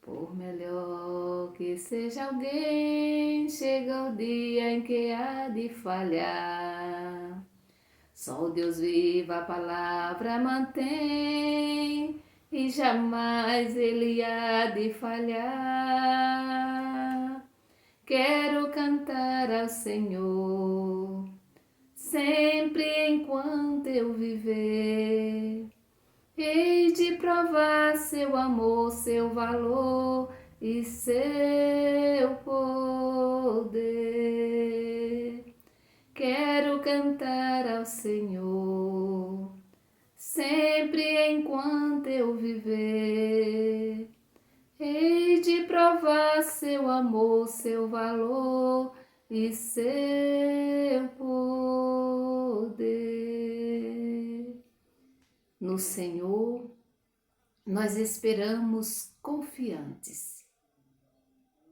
Por melhor que seja alguém, chega o dia em que há de falhar. Só o Deus vivo a palavra mantém, e jamais ele há de falhar. Quero cantar ao Senhor, sempre enquanto eu viver. Hei de provar seu amor, seu valor e seu poder. Quero cantar ao Senhor, sempre enquanto eu viver. Hei de provar seu amor, seu valor e seu poder. No Senhor, nós esperamos confiantes,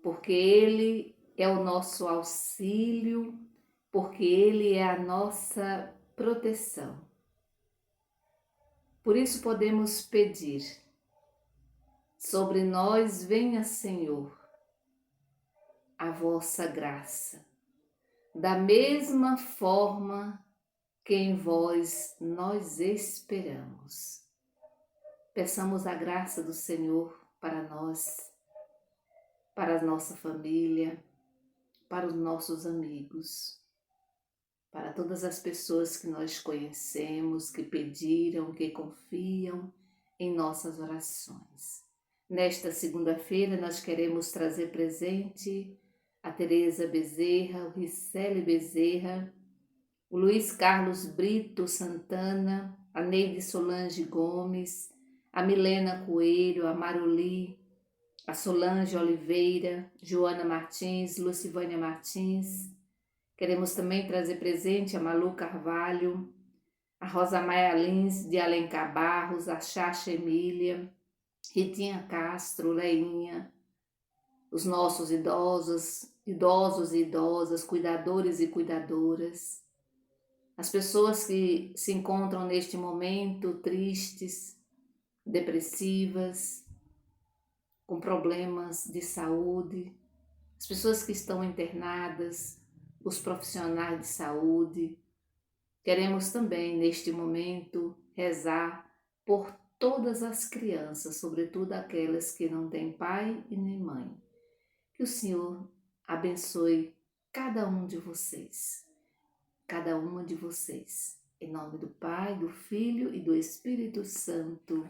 porque Ele é o nosso auxílio, porque Ele é a nossa proteção. Por isso podemos pedir: sobre nós venha, Senhor, a vossa graça, da mesma forma que em vós nós esperamos. Peçamos a graça do Senhor para nós, para a nossa família, para os nossos amigos, para todas as pessoas que nós conhecemos, que pediram, que confiam em nossas orações. Nesta segunda-feira nós queremos trazer presente a Tereza Bezerra, o Ricele Bezerra, o Luiz Carlos Brito Santana, a Neide Solange Gomes, a Milena Coelho, a Maruli, a Solange Oliveira, Joana Martins, Lucivânia Martins. Queremos também trazer presente a Malu Carvalho, a Rosa Maia Lins de Alencar Barros, a Chacha Emília, Ritinha Castro, Leinha, os nossos idosos e idosas, cuidadores e cuidadoras, as pessoas que se encontram neste momento tristes, depressivas, com problemas de saúde, as pessoas que estão internadas, os profissionais de saúde. Queremos também, neste momento, rezar por todas as crianças, sobretudo aquelas que não têm pai e nem mãe. Que o Senhor abençoe cada um de vocês, cada uma de vocês. Em nome do Pai, do Filho e do Espírito Santo.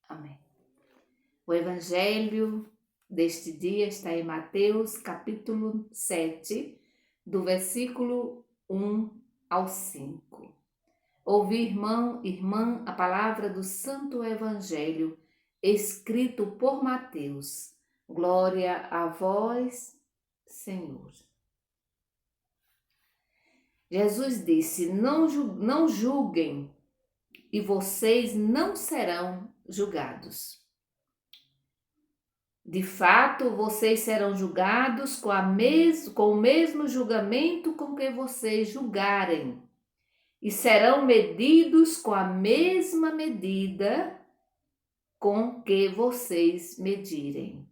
Amém. O Evangelho deste dia está em Mateus, capítulo 7, do versículo 1 ao 5. Ouvi, irmão, irmã, a palavra do Santo Evangelho, escrito por Mateus. Glória a vós, Senhor. Jesus disse: não julguem, e vocês não serão julgados. De fato, vocês serão julgados com o mesmo julgamento com que vocês julgarem, e serão medidos com a mesma medida com que vocês medirem.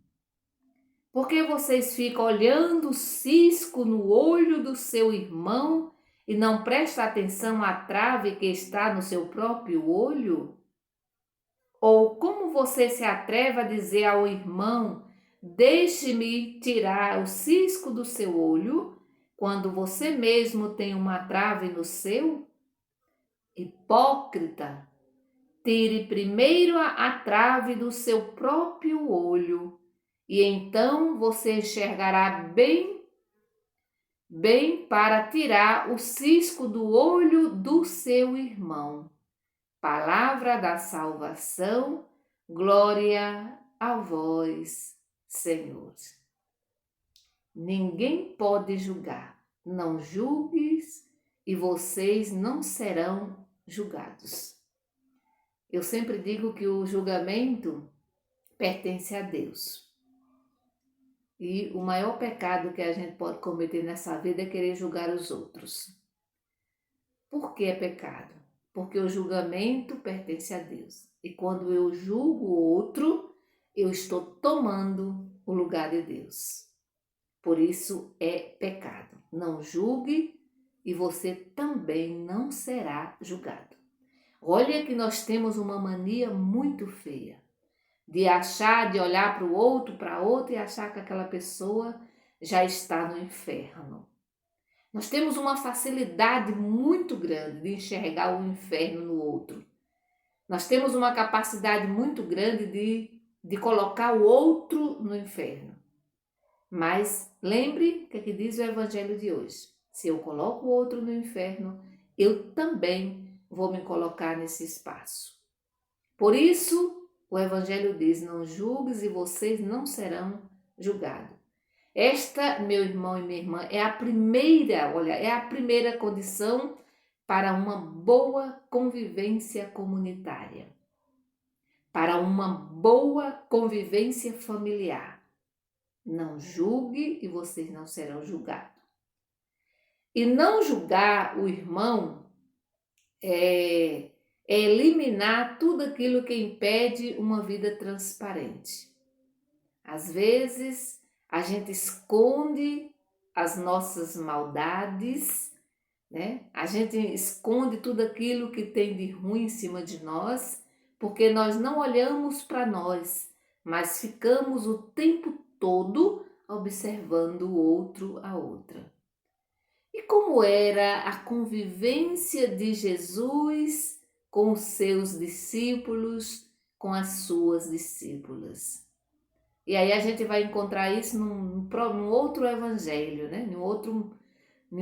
Porque vocês ficam olhando o cisco no olho do seu irmão e não prestam atenção à trave que está no seu próprio olho? Ou como você se atreve a dizer ao irmão: deixe-me tirar o cisco do seu olho, quando você mesmo tem uma trave no seu? Hipócrita, tire primeiro a trave do seu próprio olho, e então você enxergará bem para tirar o cisco do olho do seu irmão. Palavra da salvação, glória a vós, Senhor. Ninguém pode julgar, não julgues e vocês não serão julgados. Eu sempre digo que o julgamento pertence a Deus. E o maior pecado que a gente pode cometer nessa vida é querer julgar os outros. Por que é pecado? Porque o julgamento pertence a Deus. E quando eu julgo o outro, eu estou tomando o lugar de Deus. Por isso é pecado. Não julgue e você também não será julgado. Olha que nós temos uma mania muito feia de achar, de olhar para o outro, para outra e achar que aquela pessoa já está no inferno. Nós temos uma facilidade muito grande de enxergar o inferno no outro. Nós temos uma capacidade muito grande de colocar o outro no inferno. Mas lembre o que diz o Evangelho de hoje. Se eu coloco o outro no inferno, eu também vou me colocar nesse espaço. Por isso, o Evangelho diz, não julgues e vocês não serão julgados. Esta, meu irmão e minha irmã, é a primeira condição para uma boa convivência comunitária, para uma boa convivência familiar. Não julgue e vocês não serão julgados. E não julgar o irmão é eliminar tudo aquilo que impede uma vida transparente. Às vezes, a gente esconde as nossas maldades, né? A gente esconde tudo aquilo que tem de ruim em cima de nós, porque nós não olhamos para nós, mas ficamos o tempo todo observando o outro, a outra. E como era a convivência de Jesus com os seus discípulos, com as suas discípulas? E aí a gente vai encontrar isso num outro evangelho, né? Num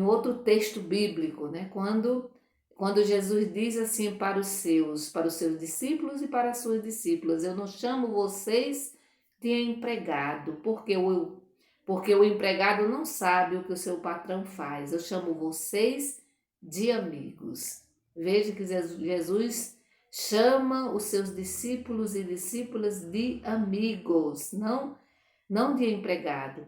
outro texto bíblico, né? Quando Jesus diz assim para os seus discípulos e para as suas discípulas, eu não chamo vocês de empregado, porque o empregado não sabe o que o seu patrão faz. Eu chamo vocês de amigos. Veja que Jesus chama os seus discípulos e discípulas de amigos, não de empregado.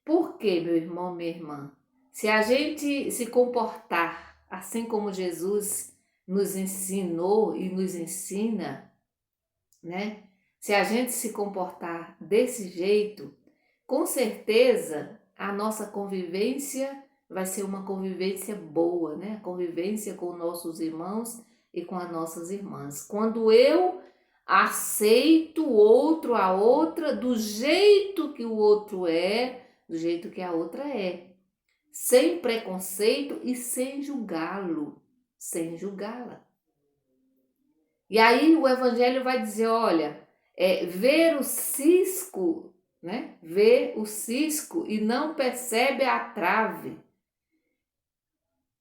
Por quê, meu irmão, minha irmã? Se a gente se comportar assim como Jesus nos ensinou e nos ensina, né? Se a gente se comportar desse jeito, com certeza a nossa convivência vai ser uma convivência boa, né? A convivência com nossos irmãos e com as nossas irmãs. Quando eu aceito o outro, a outra, do jeito que o outro é, do jeito que a outra é, sem preconceito e sem julgá-lo, sem julgá-la. E aí o Evangelho vai dizer, olha, ver o cisco, né? Vê o cisco e não percebe a trave.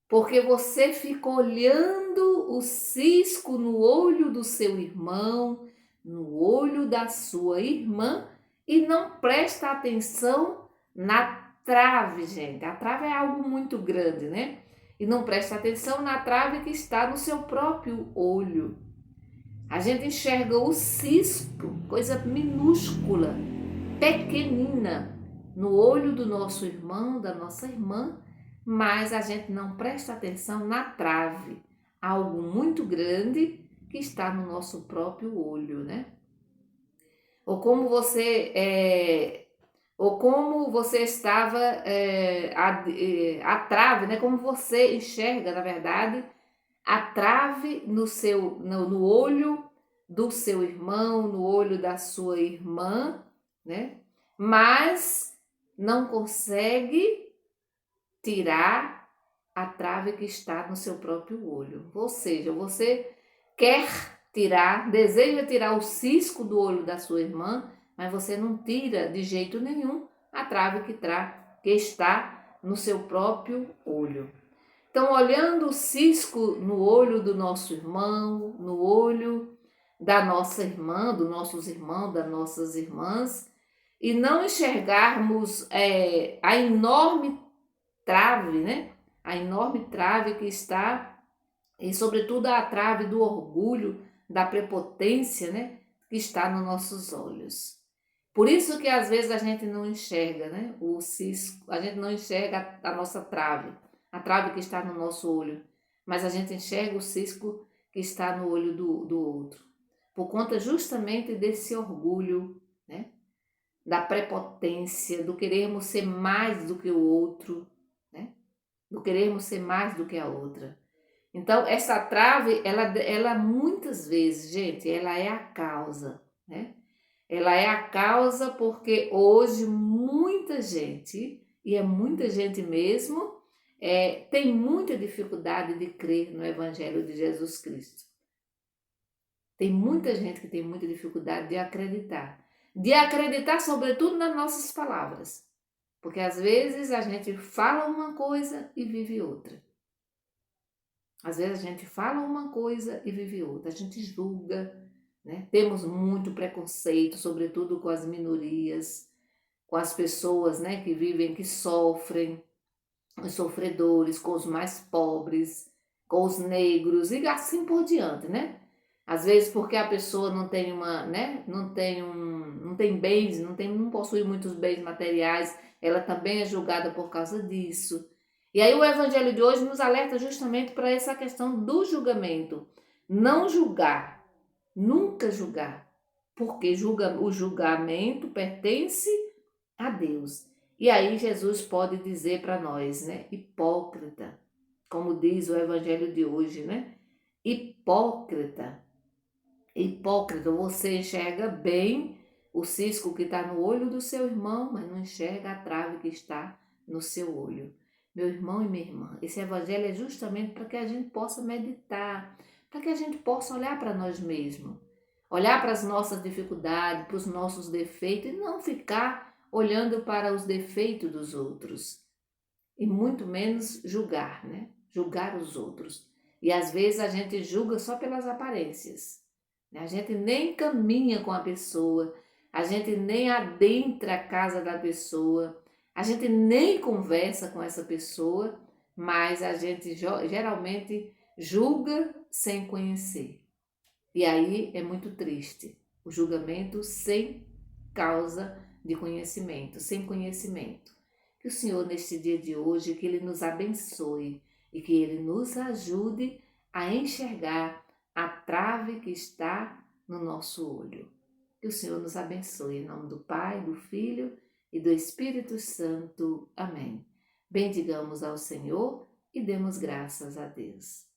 Porque você fica olhando o cisco no olho do seu irmão, no olho da sua irmã e não presta atenção na trave, gente. A trave é algo muito grande, né? E não presta atenção na trave que está no seu próprio olho. A gente enxerga o cisco, coisa minúscula, pequenina, no olho do nosso irmão, da nossa irmã, mas a gente não presta atenção na trave, algo muito grande que está no nosso próprio olho, né? Ou como você estava, a trave, né? Como você enxerga, na verdade, a trave no olho do seu irmão, no olho da sua irmã, né? Mas não consegue tirar a trave que está no seu próprio olho. Ou seja, você deseja tirar o cisco do olho da sua irmã, mas você não tira de jeito nenhum a trave que está no seu próprio olho. Então, olhando o cisco no olho do nosso irmão, no olho da nossa irmã, dos nossos irmãos, das nossas irmãs, e não enxergarmos a enorme trave, né? A enorme trave que está, e sobretudo a trave do orgulho, da prepotência, né? Que está nos nossos olhos. Por isso que às vezes a gente não enxerga, né? O cisco, a gente não enxerga a nossa trave, a trave que está no nosso olho, mas a gente enxerga o cisco que está no olho do outro, por conta justamente desse orgulho da prepotência, do querermos ser mais do que o outro, né? Do querermos ser mais do que a outra. Então, essa trave, ela muitas vezes, gente, ela é a causa, né? Ela é a causa porque hoje muita gente, e é muita gente mesmo, tem muita dificuldade de crer no Evangelho de Jesus Cristo. Tem muita gente que tem muita dificuldade de acreditar sobretudo nas nossas palavras, porque às vezes a gente fala uma coisa e vive outra. Às vezes a gente fala uma coisa e vive outra, a gente julga, né? Temos muito preconceito, sobretudo com as minorias, com as pessoas, né, que vivem, que sofrem, os sofredores, com os mais pobres, com os negros e assim por diante, né? Às vezes porque a pessoa não tem uma, né, não tem bens, não possui muitos bens materiais, ela também é julgada por causa disso. E aí o evangelho de hoje nos alerta justamente para essa questão do julgamento. Não julgar, nunca julgar, porque o julgamento pertence a Deus. E aí Jesus pode dizer para nós, né? Hipócrita, como diz o evangelho de hoje, né? Hipócrita, hipócrita, você enxerga bem o cisco que está no olho do seu irmão, mas não enxerga a trave que está no seu olho. Meu irmão e minha irmã, esse evangelho é justamente para que a gente possa meditar, para que a gente possa olhar para nós mesmos, olhar para as nossas dificuldades, para os nossos defeitos e não ficar olhando para os defeitos dos outros e muito menos julgar, né? Julgar os outros. E às vezes a gente julga só pelas aparências, né? A gente nem caminha com a pessoa, a gente nem adentra a casa da pessoa, a gente nem conversa com essa pessoa, mas a gente geralmente julga sem conhecer. E aí é muito triste, o julgamento sem causa de conhecimento, sem conhecimento. Que o Senhor, neste dia de hoje, que Ele nos abençoe e que Ele nos ajude a enxergar a trave que está no nosso olho. Que o Senhor nos abençoe, em nome do Pai, do Filho e do Espírito Santo. Amém. Bendigamos ao Senhor e demos graças a Deus.